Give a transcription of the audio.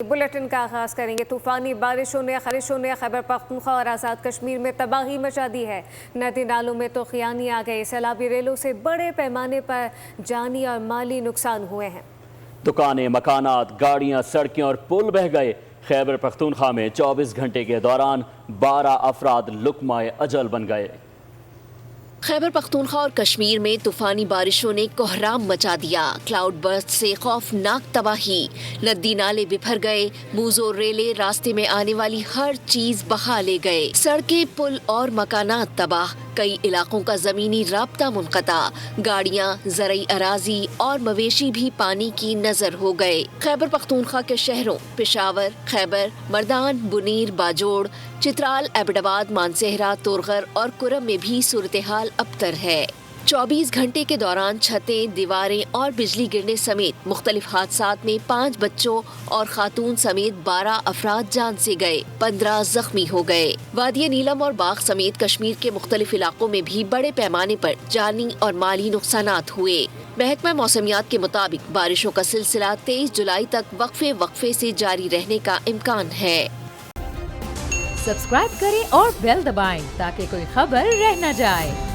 Bulletin का आगाज करेंगे। तूफानी बारिशों ने खैबर पख्तूनख्वा और आज़ाद कश्मीर में तबाही मचा दी है। नदी नालों में तो खियानी आ गई। सैलाबी रेलों से बड़े पैमाने पर जानी और माली नुकसान हुए हैं। दुकानें, मकानात, गाड़ियां, सड़कें और पुल बह गए। खैबर पख्तूनख्वा में 24 घंटे के दौरान 12 अफराद लुकमाए अजल बन गए। खैबर पख्तूनख्वा और कश्मीर में तूफानी बारिशों ने कोहराम मचा दिया। क्लाउड बर्स्ट से खौफनाक तबाही, नदी नाले बिफर गए, मूजो रेले रास्ते में आने वाली हर चीज बहा ले गए। सड़कें, पुल और मकानात तबाह, कई इलाकों का जमीनी राब्ता मुनक़ता, गाड़ियां, ज़रई अराजी और मवेशी भी पानी की नजर हो गए। खैबर पख्तूनख्वा के शहरों पेशावर, खैबर, मर्दान, बुनीर, बाजोड़, चित्राल, एबटाबाद, मानसेहरा, तोरगर और कुरम में भी सूरत हाल अबतर है। 24 घंटे के दौरान छतें, दीवारें और बिजली गिरने समेत मुख्तलिफ हादसात में 5 बच्चों और खातून समेत 12 अफराद जान से गए, 15 जख्मी हो गए। वादिया नीलम और बाग समेत कश्मीर के मुख्तलिफ इलाकों में भी बड़े पैमाने पर जानी और माली नुकसानात हुए। महकमा मौसमियात के मुताबिक बारिशों का सिलसिला 23 जुलाई तक वक्फे से जारी रहने का इम्कान है। सब्सक्राइब करें और बेल दबाएं ताकि कोई खबर रह न जाए।